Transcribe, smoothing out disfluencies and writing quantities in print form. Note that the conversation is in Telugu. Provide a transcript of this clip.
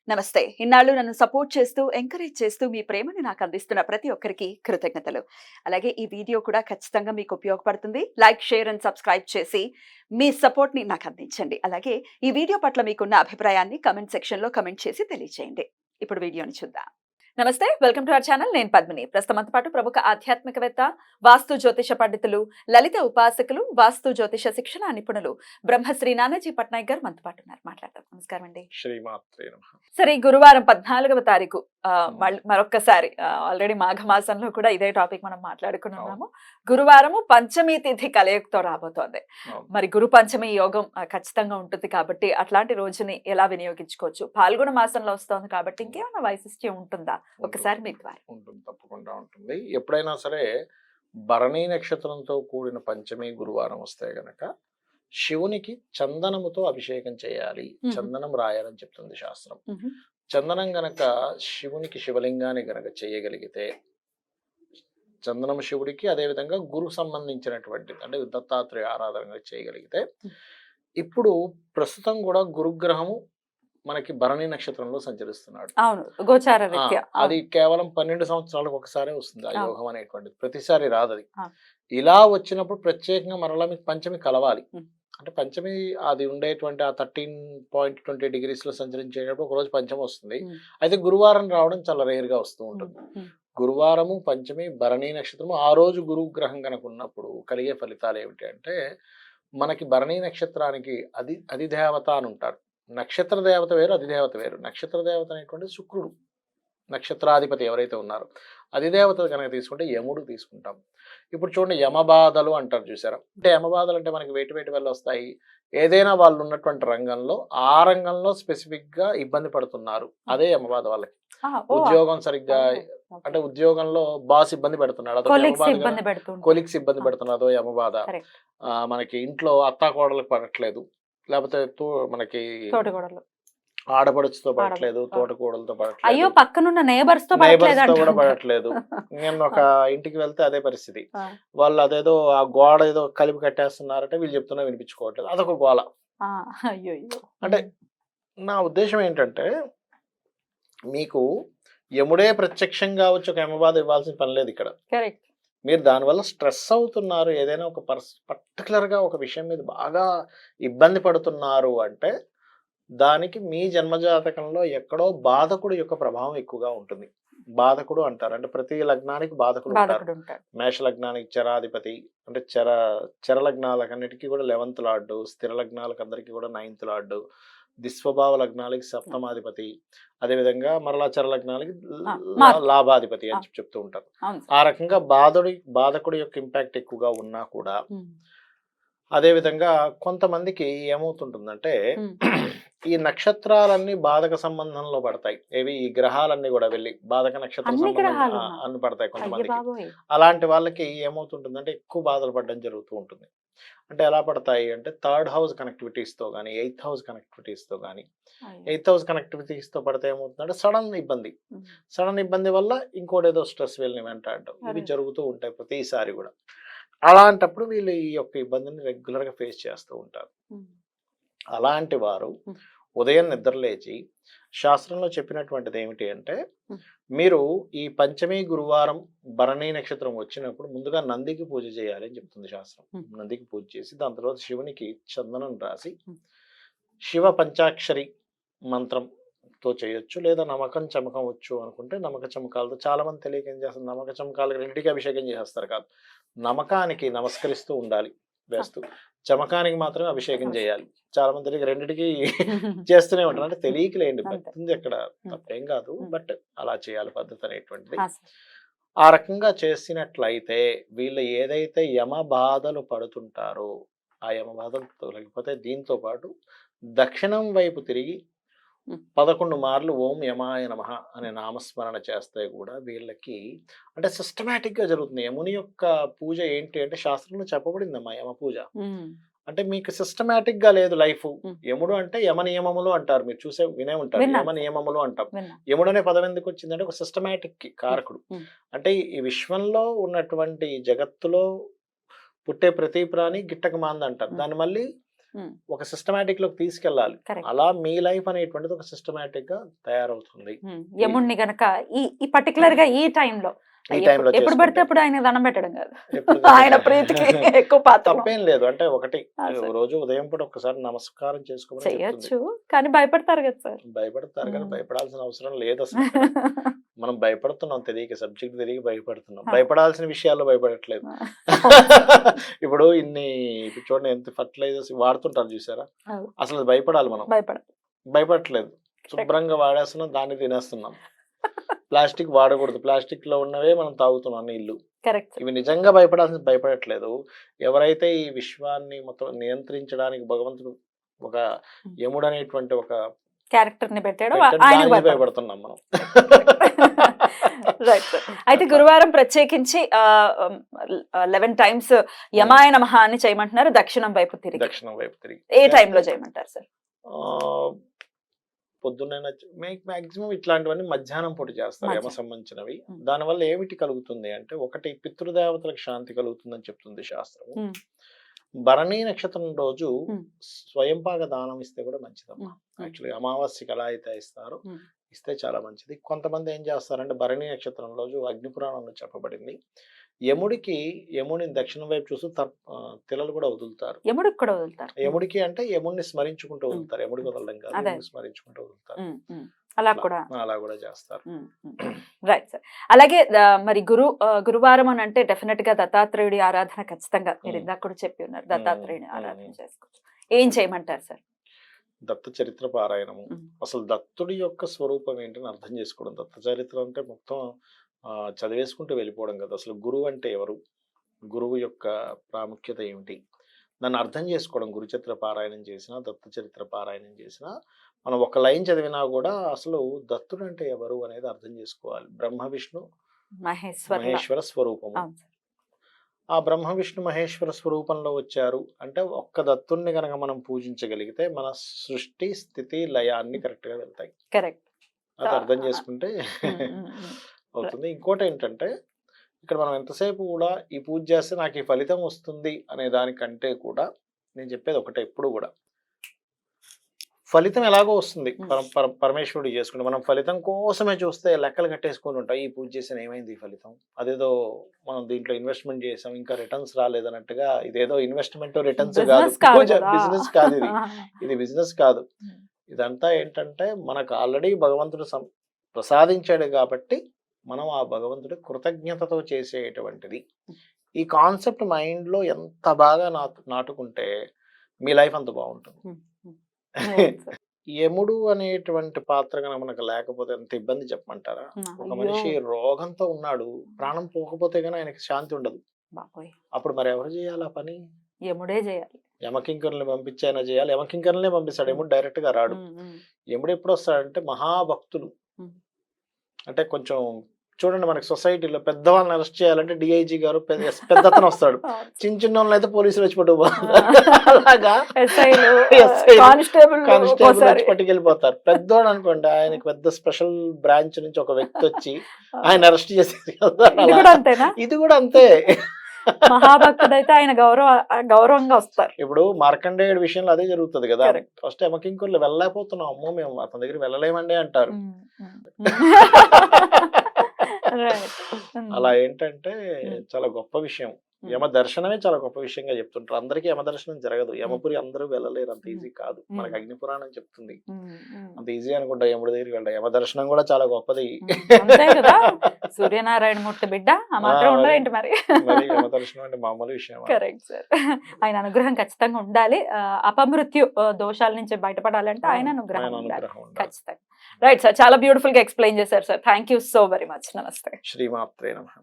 నమస్తే. ఇన్నాళ్ళు నన్ను సపోర్ట్ చేస్తూ, ఎంకరేజ్ చేస్తూ మీ ప్రేమని నాకు అందిస్తున్న ప్రతి ఒక్కరికి కృతజ్ఞతలు. అలాగే ఈ వీడియో కూడా ఖచ్చితంగా మీకు ఉపయోగపడుతుంది. లైక్, షేర్ అండ్ సబ్స్క్రైబ్ చేసి మీ సపోర్ట్‌ని నాకు అందించండి. అలాగే ఈ వీడియో పట్ల మీకున్న అభిప్రాయాన్ని కామెంట్ సెక్షన్‌లో కామెంట్ చేసి తెలియజేయండి. ఇప్పుడు వీడియోని చూద్దాం. నమస్తే. Welcome to our channel. నేను పద్మిని. ప్రస్తుతం మనతో పాటు ప్రముఖ ఆధ్యాత్మికవేత్త, వాస్తు జ్యోతిష పండితులు, లలిత ఉపాసకులు, వాస్తు జ్యోతిష శిక్షణ నిపుణులు బ్రహ్మశ్రీ నానాజీ పట్నాయక్ గారు మనతో పాటు ఉన్నారు. మాట్లాడదాం. నమస్కారం అండి. శ్రీమాత్రే నమః. సరే, ఈ గురువారం 14వ తారీఖు మరొక్కసారి ఆల్రెడీ మాఘమాసంలో కూడా ఇదే టాపిక్ మనం మాట్లాడుకుని ఉన్నాము. గురువారము పంచమి తిథి కలయికతో రాబోతోంది. మరి గురు పంచమి యోగం ఖచ్చితంగా ఉంటుంది కాబట్టి అట్లాంటి రోజుని ఎలా వినియోగించుకోవచ్చు? పాల్గొన మాసంలో వస్తోంది కాబట్టి ఇంకేమైనా వైశిష్ట్యం ఉంటుందా? ఒకసారి మీ ద్వారా. ఉంటుంది, తప్పకుండా ఉంటుంది. ఎప్పుడైనా సరే భరణీ నక్షత్రంతో కూడిన పంచమి గురువారం వస్తే గనక శివునికి చందనముతో అభిషేకం చేయాలి, చందనం రాయాలని చెప్తుంది శాస్త్రం. చందనం గనక శివునికి, శివలింగాన్ని గనక చేయగలిగితే, చందనం శివుడికి, అదేవిధంగా గురు సంబంధించినటువంటిది అంటే దత్తాత్రేయ ఆరాధన చేయగలిగితే, ఇప్పుడు ప్రస్తుతం కూడా గురుగ్రహము మనకి భరణి నక్షత్రంలో సంచరిస్తున్నాడు. అవును, గోచార రీత్యా అది కేవలం 12 సంవత్సరాలకు ఒకసారి వస్తుంది ఆ యోగం అనేటువంటిది, ప్రతిసారి రాదు అది. ఇలా వచ్చినప్పుడు ప్రత్యేకంగా మరలా మీకు పంచమి కలవాలి. అంటే పంచమి అది ఉండేటువంటి ఆ 13.20 డిగ్రీస్ లో సంచరించేటప్పుడు ఒక రోజు పంచమి వస్తుంది. అయితే గురువారం రావడం చాలా రేర్ గా వస్తూ ఉంటుంది. గురువారము పంచమి భరణి నక్షత్రము ఆ రోజు గురు గ్రహం కనుక ఉన్నప్పుడు కలిగే ఫలితాలు ఏమిటి అంటే, మనకి భరణి నక్షత్రానికి అధిదేవత అని ఉంటారు. నక్షత్ర దేవత వేరు, అధిదేవత వేరు. నక్షత్ర దేవత అనేటువంటి శుక్రుడు, నక్షత్రాధిపతి ఎవరైతే ఉన్నారో. అధిదేవత కనుక తీసుకుంటే యముడు తీసుకుంటాం. ఇప్పుడు చూడండి, యమబాధలు అంటారు చూసారా? అంటే యమబాధలు అంటే మనకి వేటి వల్ల వస్తాయి? ఏదైనా వాళ్ళు ఉన్నటువంటి రంగంలో, ఆ రంగంలో స్పెసిఫిక్ గా ఇబ్బంది పడుతున్నారు, అదే యమబాధ వాళ్ళకి. ఉద్యోగం సరిగ్గా అంటే ఉద్యోగంలో బాస్ ఇబ్బంది పెడుతున్నాడు, అదో కొలిక్స్ ఇబ్బంది పెడుతున్నదో యమబాధ. మనకి ఇంట్లో అత్తాకోడలకు పడట్లేదు, లేకపోతే మనకి ఆడపడుచుతో పడట్లేదు, తోటకూడలతో పడట్లేదు, అయ్యో పక్కనున్న నైబర్స్ తో కూడా పడట్లేదు. నేను ఒక ఇంటికి వెళ్తే అదే పరిస్థితి. వాళ్ళు అదేదో ఆ గోడ ఏదో కలిపి కట్టేస్తున్నారంటే వీళ్ళు చెప్తున్నా వినిపించుకోవట్లేదు, అదొక గోల. అంటే నా ఉద్దేశం ఏంటంటే, మీకు యముడే ప్రత్యక్షంగా వచ్చి ఒక యమబాధ ఇవ్వాల్సిన పని లేదు ఇక్కడ. మీరు దానివల్ల స్ట్రెస్ అవుతున్నారు, ఏదైనా ఒక పర్టికులర్గా ఒక విషయం మీద బాగా ఇబ్బంది పడుతున్నారు అంటే, దానికి మీ జన్మజాతకంలో ఎక్కడో బాధకుడు యొక్క ప్రభావం ఎక్కువగా ఉంటుంది. బాధకుడు అంటారు అంటే ప్రతి లగ్నానికి బాధకుడు ఉంటారు. మేష లగ్నానికి చరాధిపతి అంటే చర లగ్నాలకన్నిటికీ కూడా 11th లార్డు, స్థిర లగ్నాలకు అందరికీ కూడా 9th లార్డు, దిస్వభావ లగ్నాలకి సప్తమాధిపతి, అదేవిధంగా మరలా చర లగ్నాలకి లాభాధిపతి అని చెప్తూ ఉంటారు. ఆ రకంగా బాధకుడి యొక్క ఇంపాక్ట్ ఎక్కువగా ఉన్నా కూడా, అదేవిధంగా కొంతమందికి ఏమవుతుంటుందంటే, ఈ నక్షత్రాలన్నీ బాధక సంబంధంలో పడతాయి. ఈ గ్రహాలన్నీ కూడా వెళ్ళి బాధక నక్షత్ర సంబంధం అన్ని పడతాయి కొంతమందికి. అలాంటి వాళ్ళకి ఏమవుతుంటుందంటే ఎక్కువ బాధలు పడడం జరుగుతూ ఉంటుంది. అంటే ఎలా పడతాయి అంటే, 3rd హౌస్ కనెక్టివిటీస్ తో కానీ, 8th హౌస్ కనెక్టివిటీస్ తో కానీ. 8th హౌస్ కనెక్టివిటీస్ తో పడితే ఏమవుతుందంటే సడన్ ఇబ్బంది వల్ల ఇంకోటి ఏదో స్ట్రెస్ వీళ్ళని వెంటాడడం, ఇవి జరుగుతూ ఉంటాయి ప్రతిసారి కూడా. అలాంటప్పుడు వీళ్ళు ఈ యొక్క ఇబ్బందిని రెగ్యులర్ గా ఫేస్ చేస్తూ ఉంటారు. అలాంటి వారు ఉదయం నిద్రలేచి శాస్త్రంలో చెప్పినటువంటిది ఏమిటి అంటే, మీరు ఈ పంచమి గురువారం భరణి నక్షత్రం వచ్చినప్పుడు ముందుగా నందికి పూజ చేయాలి అని చెప్తుంది శాస్త్రం. నందికి పూజ చేసి దాని తర్వాత శివునికి చందనం రాసి శివ పంచాక్షరి మంత్రంతో చేయొచ్చు, లేదా నమకం చమకం వచ్చు అనుకుంటే నమక చమకాలతో. చాలా మంది తెలియక ఏం చేస్తారు, నమక చమకాలకి రెండింటికి అభిషేకం చేసేస్తారు. కాదు, నమకానికి నమస్కరిస్తూ ఉండాలి వేస్తూ, చమకానికి మాత్రమే అభిషేకం చేయాలి. చాలా మంది తెలియక రెండింటికి చేస్తూనే ఉంటారు. అంటే తెలియకలేండి, భక్తి ఎక్కడ తప్పేం కాదు, బట్ అలా చేయాలి పద్ధతి అనేటువంటిది. ఆ రకంగా చేసినట్లయితే వీళ్ళు ఏదైతే యమ బాధలు పడుతుంటారో ఆ యమ బాధలు తొలగిపోతే, దీంతో పాటు దక్షిణం వైపు తిరిగి 11 మార్లు ఓం యమాయ నమః అనే నామస్మరణ చేస్తే కూడా వీళ్ళకి అంటే సిస్టమేటిక్ గా జరుగుతుంది. యముని యొక్క పూజ ఏంటి అంటే శాస్త్రంలో చెప్పబడిందమ్మా యమ పూజ. అంటే మీకు సిస్టమేటిక్ గా లేదు లైఫ్. యముడు అంటే యమ నియమములు అంటారు, మీరు వినే ఉంటారు, యమ నియమములు అంటాం. యముడు అనే పదం ఎందుకు వచ్చిందంటే ఒక సిస్టమేటిక్ కారకుడు. అంటే ఈ విశ్వంలో ఉన్నటువంటి జగత్తులో పుట్టే ప్రతి ప్రాణి గిట్టక మాంద అంటారు. దాన్ని మళ్ళీ ఒక సిస్టమాటిక్ లోకి తీసుకెళ్ళాలి. Correct. అలా మీ లైఫ్ అనేటువంటిది ఒక సిస్టమాటిక్ గా తయారవుతుంది. యముణ్ణి గనక ఈ పర్టికులర్ గా ఈ టైంలో ఈ టైంలో ఎప్పుడు పడితే చేసుకుంటే. అప్పుడు ఆయన దండం పెట్టడం కాదు, ఎప్పుడు ఆయన ప్రీతికి ఎక్కువ పాత్ర తప్పేం లేదు. అంటే ఒకటి sir. రోజు ఉదయం పూట ఒకసారి నమస్కారం చేసుకోమని చెప్తుంది. చెయ్యొచ్చు, కానీ భయపడతారు కదా సార్. భయపడతారు కానీ మ్మ్. భయపడాల్సిన అవసరం లేదు అసలు. మనం భయపడుతున్నాం, తెలియక సబ్జెక్ట్ తెలియక భయపడుతున్నాం. భయపడాల్సిన విషయాల్లో భయపడట్లేదు. ఇప్పుడు ఇప్పుడు చూడండి ఎంత ఫర్టిలైజర్స్ వాడుతుంటారు చూసారా, అవును. అసలు అది భయపడాలి మనం. భయపడట్లేదు, శుభ్రంగా వాడేస్తున్నాం, దాన్ని తినేస్తున్నాం. ప్లాస్టిక్ వాడకూడదు, ప్లాస్టిక్ లో ఉన్నవే మనం తాగుతున్నాం నీళ్లు. కరెక్ట్. ఇవి నిజంగా భయపడట్లేదు. ఎవరైతే ఈ విశ్వాన్ని మొత్తం నియంత్రించడానికి భగవంతుడు ఒక యముడు అనేటువంటి ఒక క్యారెక్టర్ ని పెట్టాడు, పెట్టాడు, ఆయన దానికి భయపడుతున్నాం మనం. Right sir. అయితే గురువారం ప్రత్యేకించి 11 times యమాయ నమః అని చేయమంటున్నారు, దక్షిణం వైపు తిరిగి. దక్షిణం వైపు తిరిగి ఏ టైంలో చేయమంటారు సార్? పొద్దున్న మాక్సిమం ఇట్లాంటివన్నీ మధ్యాహ్నం పూట చేస్తారు, యమ మధ్యాహ్నం. సంబంధించినవి. దానివల్ల ఏమిటి కలుగుతుంది అంటే, ఒకటి పితృదేవతలకు శాంతి కలుగుతుందని చెప్తుంది శాస్త్రం. మ్మ్. భరణీ నక్షత్రం రోజు మ్మ్. స్వయంపాక దానం ఇస్తే కూడా మంచిదమ్మా. మ్మ్. యాక్చువల్లీ అమావాస్యకి ఎలా అయితే ఇస్తారో మ్మ్. ఇస్తే చాలా మంచిది. కొంతమంది ఏం చేస్తారంటే, భరణీ నక్షత్రం రోజు అగ్నిపురాణంలో చెప్పబడింది, యముడిని దక్షిణం వైపు చూస్తూ తిలలు కూడా వదులుతారు. యముడికి కూడా వదులుతారు. యముడికి అంటే యముడిని స్మరించుకుంటూ వదులుతారు, యముడికి వదలడం కాదు, అదే. యముడిని స్మరించుకుంటూ వదులుతారు. అలా కూడా అలా కూడా చేస్తారు. Right sir. అలాగే మరి గురువారం అని అంటే డెఫినెట్ గా దత్తాత్రేయుడి ఆరాధన ఖచ్చితంగా, మీరు ఇందాక కూడా చెప్పి ఉన్నారు, దత్తాత్రేయుడి ఆరాధన చేసుకోవచ్చు. ఏం చేయమంటారు సార్? దత్త చరిత్ర పారాయణము. అసలు దత్తుడి యొక్క స్వరూపం ఏంటని అర్థం చేసుకోవడం. దత్త చరిత్ర అంటే మొత్తం చదివేసుకుంటూ వెళ్ళిపోవడం కదా. అసలు గురువు అంటే ఎవరు, గురువు యొక్క ప్రాముఖ్యత ఏమిటి, దాన్ని అర్థం చేసుకోవడం. గురుచరిత్ర పారాయణం చేసినా, దత్త చరిత్ర పారాయణం చేసినా, మనం ఒక లైన్ చదివినా కూడా అసలు దత్తుడు అంటే ఎవరు అనేది అర్థం చేసుకోవాలి. బ్రహ్మ విష్ణు మహేశ్వర స్వరూపము. ఆ బ్రహ్మ విష్ణు మహేశ్వర స్వరూపంలో వచ్చారు అంటే, ఒక్క దత్తుడిని కనుక మనం పూజించగలిగితే మన సృష్టి స్థితి లయాన్ని కరెక్ట్ గా వెళ్తాయి. కరెక్ట్. అది అర్థం చేసుకుంటే అవుతుంది. ఇంకోటి ఏంటంటే, ఇక్కడ మనం ఎంతసేపు కూడా ఈ పూజ చేస్తే నాకు ఈ ఫలితం వస్తుంది అనే దానికంటే కూడా నేను చెప్పేది ఒకటే, ఎప్పుడు కూడా ఫలితం ఎలాగో వస్తుంది. పరమేశ్వరుడు చేసుకుంటే మనం ఫలితం కోసమే చూస్తే లెక్కలు కట్టేసుకుని ఉంటాం. ఈ పూజ చేసిన ఏమైంది ఈ ఫలితం, అదేదో మనం దీంట్లో ఇన్వెస్ట్మెంట్ చేసాం ఇంకా రిటర్న్స్ రాలేదన్నట్టుగా, ఇదేదో ఇన్వెస్ట్మెంట్ రిటర్న్స్ కాదు, బిజినెస్ కాదు, ఇది బిజినెస్ కాదు. ఇదంతా ఏంటంటే, మనకు ఆల్రెడీ భగవంతుడు ప్రసాదించాడు కాబట్టి మనం ఆ భగవంతుడి కృతజ్ఞతతో చేసేటువంటిది. ఈ కాన్సెప్ట్ మైండ్ లో ఎంత బాగా నాటుకుంటే మీ లైఫ్ అంత బాగుంటుంది. యముడు అనేటువంటి పాత్ర కనుక మనకు లేకపోతే ఎంత ఇబ్బంది చెప్పమంటారా? ఒక మనిషి రోగంతో ఉన్నాడు, ప్రాణం పోకపోతే గానీ ఆయనకి శాంతి ఉండదు. అప్పుడు మరి ఎవరు చేయాలి ఆ పని? యముడే చేయాలి. యమకింకరుల్ని పంపించి అయినా చేయాలి. యమకింకరులనే పంపిస్తాడు, యముడు డైరెక్ట్ గా రాడు. యముడు ఎప్పుడు వస్తాడంటే, మహాభక్తులు అంటే కొంచెం చూడండి, మనకి సొసైటీలో పెద్దవాళ్ళని అరెస్ట్ చేయాలంటే డిఐజీ గారు పెద్దతను వస్తాడు, చిన్న చిన్న వాళ్ళని అయితే పోలీసులు వచ్చి అలాగా కానిస్టేబుల్ వచ్చి పట్టుకెళ్ళిపోతారు. పెద్దోడు అనుకోండి, ఆయనకి పెద్ద స్పెషల్ బ్రాంచ్ నుంచి ఒక వ్యక్తి వచ్చి ఆయన అరెస్ట్ చేసేది. ఇది కూడా అంతే. మహాభక్తుడు అయితే ఆయన గౌరవంగా వస్తారు. ఇప్పుడు మార్కండేయుడి విషయంలో అదే జరుగుతుంది కదా. ఫస్ట్ యమకింకరులు వెళ్ళలేకపోతున్నాం, అమ్మో మేము అతని దగ్గర వెళ్ళలేమండి అంటారు. అలా ఏంటంటే చాలా గొప్ప విషయం. యమ దర్శనమే చాలా గొప్ప విషయంగా చెప్తుంటారు. అందరికీ యమ దర్శనం జరగదు, యమపురి అందరూ వెళ్ళలేరు, అంత ఈజీ కాదు. మనకి అగ్నిపురాణం చెప్తుంది అంత ఈజీ అనుకుంటా యముడి దగ్గరికి వెళ్ళడం. యమ దర్శనం కూడా చాలా గొప్పది. సూర్యనారాయణ మూర్తి బిడ్డ ఆ మాత్రం ఉండదేంటి మరి? యమ దర్శనం అంటే మామూలు విషయం. Correct sir. ఆయన అనుగ్రహం ఖచ్చితంగా ఉండాలి. అపమృత్యు దోషాల నుంచి బయటపడాలంటే ఆయన అనుగ్రహం ఉండాలి ఖచ్చితంగా. రైట్ సార్, చాలా బ్యూటిఫుల్ గా ఎక్స్ప్లెయిన్ చేశారు sir. Thank you so very much. నమస్తే. శ్రీమాత్రే నమః.